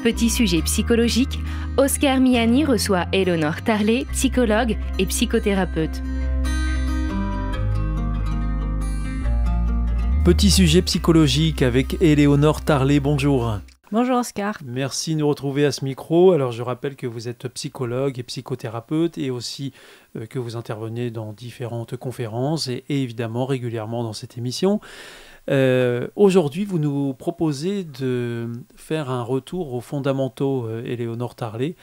Petit sujet psychologique, Oscar Miani reçoit Éléonore Tarlet, psychologue et psychothérapeute. Petit sujet psychologique avec Éléonore Tarlet, bonjour. Bonjour Oscar. Merci de nous retrouver à ce micro. Alors je rappelle que vous êtes psychologue et psychothérapeute et aussi que vous intervenez dans différentes conférences et évidemment régulièrement dans cette émission. Aujourd'hui, vous nous proposez de faire un retour aux fondamentaux, Éléonore Tarlet,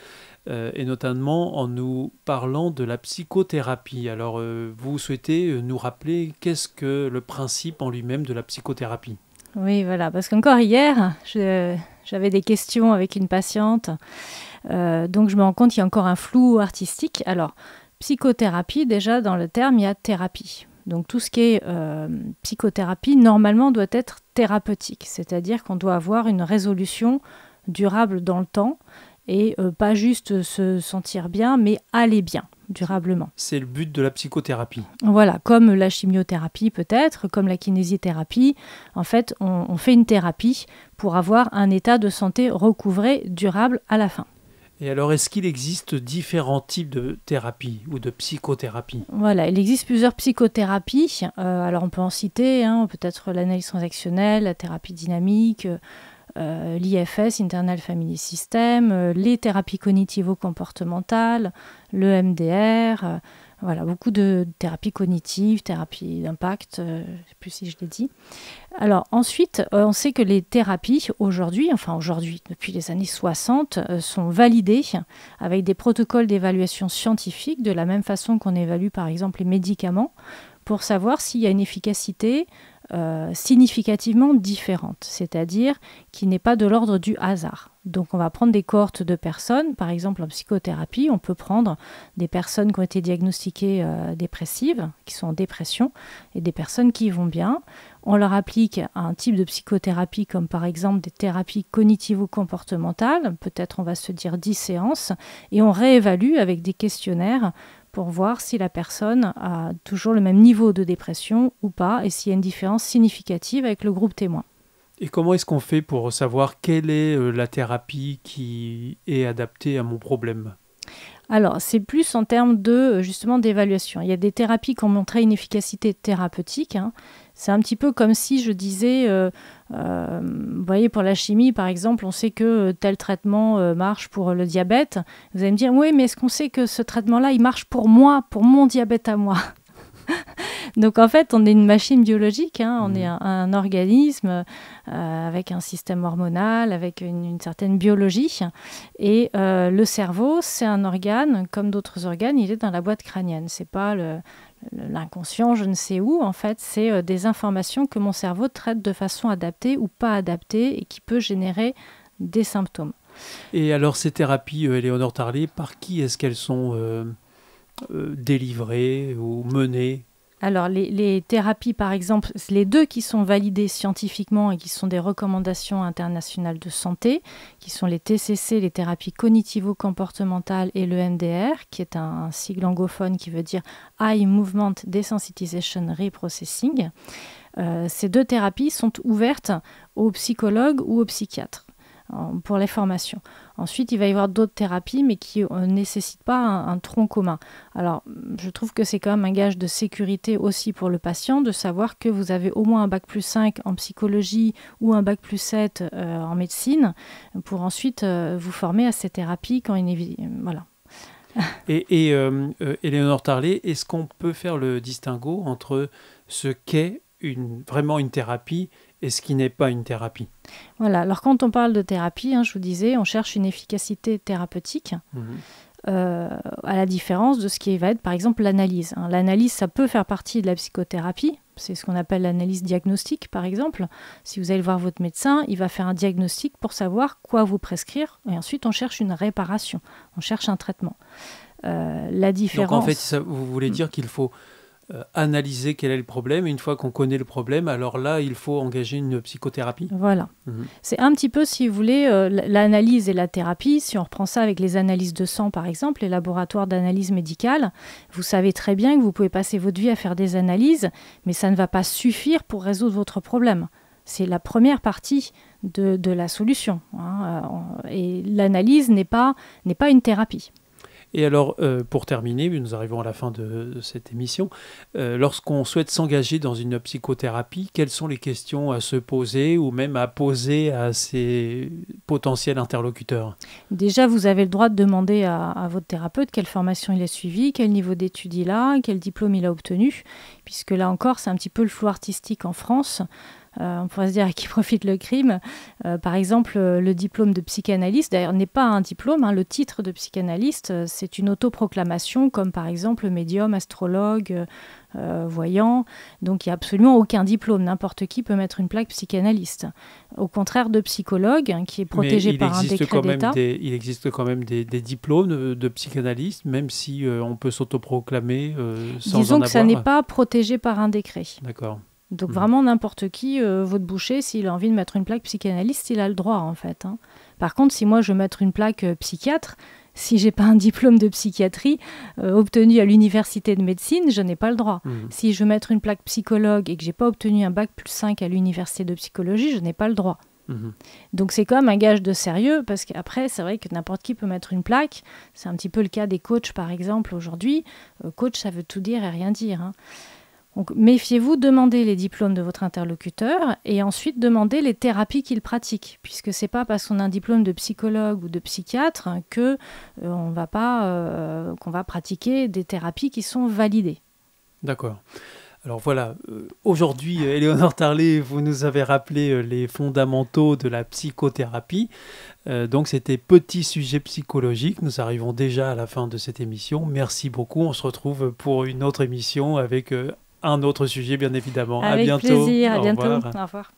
et notamment en nous parlant de la psychothérapie. Alors, vous souhaitez nous rappeler qu'est-ce que le principe en lui-même de la psychothérapie ? Oui, voilà, parce qu'encore hier, j'avais des questions avec une patiente, donc je me rends compte qu'il y a encore un flou artistique. Alors, psychothérapie, déjà dans le terme, il y a thérapie. Donc tout ce qui est psychothérapie, normalement, doit être thérapeutique, c'est-à-dire qu'on doit avoir une résolution durable dans le temps et pas juste se sentir bien, mais aller bien durablement. C'est le but de la psychothérapie. Voilà, comme la chimiothérapie peut-être, comme la kinésithérapie. En fait, on fait une thérapie pour avoir un état de santé recouvré, durable à la fin. Et alors, est-ce qu'il existe différents types de thérapie ou de psychothérapie ? Voilà, il existe plusieurs psychothérapies. Alors, on peut en citer, peut-être l'analyse transactionnelle, la thérapie dynamique, l'IFS, Internal Family System, les thérapies cognitivo-comportementales, le MDR, voilà, beaucoup de thérapies cognitives, thérapies d'impact, je ne sais plus si je l'ai dit. Alors ensuite, on sait que les thérapies aujourd'hui, depuis les années 60, sont validées avec des protocoles d'évaluation scientifique, de la même façon qu'on évalue par exemple les médicaments, pour savoir s'il y a une efficacité significativement différente, c'est-à-dire qui n'est pas de l'ordre du hasard. Donc on va prendre des cohortes de personnes, par exemple en psychothérapie, on peut prendre des personnes qui ont été diagnostiquées dépressives, qui sont en dépression, et des personnes qui vont bien. On leur applique un type de psychothérapie comme par exemple des thérapies cognitivo-comportementales, peut-être on va se dire 10 séances, et on réévalue avec des questionnaires pour voir si la personne a toujours le même niveau de dépression ou pas et s'il y a une différence significative avec le groupe témoin. Et comment est-ce qu'on fait pour savoir quelle est la thérapie qui est adaptée à mon problème ? Alors, c'est plus en termes de, justement, d'évaluation. Il y a des thérapies qui ont montré une efficacité thérapeutique. C'est un petit peu comme si je disais, vous voyez, pour la chimie, par exemple, on sait que tel traitement marche pour le diabète. Vous allez me dire, oui, mais est-ce qu'on sait que ce traitement-là, il marche pour moi, pour mon diabète à moi ? Donc en fait, on est une machine biologique, on est un organisme avec un système hormonal, avec une certaine biologie. Et le cerveau, c'est un organe, comme d'autres organes, il est dans la boîte crânienne. C'est pas l'inconscient, je ne sais où. En fait, c'est des informations que mon cerveau traite de façon adaptée ou pas adaptée et qui peut générer des symptômes. Et alors ces thérapies, Éléonore Tarlet, par qui est-ce qu'elles sont délivrées ou menées ? Alors, les thérapies, par exemple, les deux qui sont validées scientifiquement et qui sont des recommandations internationales de santé, qui sont les TCC, les thérapies cognitivo-comportementales, et le MDR, qui est un sigle anglophone qui veut dire Eye Movement Desensitization Reprocessing. Ces deux thérapies sont ouvertes aux psychologues ou aux psychiatres pour les formations. Ensuite, il va y avoir d'autres thérapies, mais qui ne nécessitent pas un tronc commun. Alors, je trouve que c'est quand même un gage de sécurité aussi pour le patient, de savoir que vous avez au moins un bac+5 en psychologie ou un bac+7 en médecine, pour ensuite vous former à ces thérapies quand voilà. Et Éléonore Tarlet, est-ce qu'on peut faire le distinguo entre ce qu'est vraiment une thérapie et ce qui n'est pas une thérapie ? Voilà, alors quand on parle de thérapie, je vous disais, on cherche une efficacité thérapeutique, à la différence de ce qui va être par exemple l'analyse. L'analyse, ça peut faire partie de la psychothérapie, c'est ce qu'on appelle l'analyse diagnostique par exemple. Si vous allez voir votre médecin, il va faire un diagnostic pour savoir quoi vous prescrire, et ensuite on cherche une réparation, on cherche un traitement. La différence... Donc en fait, vous voulez dire qu'il faut analyser quel est le problème, et une fois qu'on connaît le problème, alors là, il faut engager une psychothérapie. Voilà. C'est un petit peu, si vous voulez, l'analyse et la thérapie, si on reprend ça avec les analyses de sang, par exemple, les laboratoires d'analyse médicale, vous savez très bien que vous pouvez passer votre vie à faire des analyses, mais ça ne va pas suffire pour résoudre votre problème. c'est la première partie de la solution. Et l'analyse n'est pas une thérapie. Et alors, pour terminer, nous arrivons à la fin de cette émission, lorsqu'on souhaite s'engager dans une psychothérapie, quelles sont les questions à se poser ou même à poser à ses potentiels interlocuteurs? Déjà, vous avez le droit de demander à votre thérapeute quelle formation il a suivi, quel niveau d'études il a, quel diplôme il a obtenu, puisque là encore, c'est un petit peu le flou artistique en France. On pourrait se dire à qui profite le crime. Par exemple, le diplôme de psychanalyste, d'ailleurs, n'est pas un diplôme. Le titre de psychanalyste, c'est une autoproclamation, comme par exemple médium, astrologue, voyant. Donc, il n'y a absolument aucun diplôme. N'importe qui peut mettre une plaque psychanalyste. Au contraire de psychologue, qui est protégé par un décret d'État. Il existe quand même des diplômes de psychanalyste, même si on peut s'autoproclamer sans en Disons avoir. que ça n'est pas protégé par un décret. D'accord. Donc vraiment n'importe qui, votre boucher, s'il a envie de mettre une plaque psychanalyste, il a le droit en fait. Par contre, si moi je veux mettre une plaque psychiatre, si j'ai pas un diplôme de psychiatrie obtenu à l'université de médecine, je n'ai pas le droit. Si je veux mettre une plaque psychologue et que j'ai pas obtenu un bac plus 5 à l'université de psychologie, je n'ai pas le droit. Donc c'est quand même un gage de sérieux, parce qu'après c'est vrai que n'importe qui peut mettre une plaque. C'est un petit peu le cas des coachs par exemple aujourd'hui. Coach, ça veut tout dire et rien dire. Donc méfiez-vous, demandez les diplômes de votre interlocuteur et ensuite demandez les thérapies qu'il pratique, puisque c'est pas parce qu'on a un diplôme de psychologue ou de psychiatre que qu'on va pratiquer des thérapies qui sont validées. D'accord. Alors voilà, aujourd'hui, Éléonore Tarlet, vous nous avez rappelé les fondamentaux de la psychothérapie. Donc c'était petit sujet psychologique. Nous arrivons déjà à la fin de cette émission. Merci beaucoup. On se retrouve pour une autre émission avec un autre sujet, bien évidemment. Avec à bientôt. plaisir, à bientôt. Au revoir. Au revoir.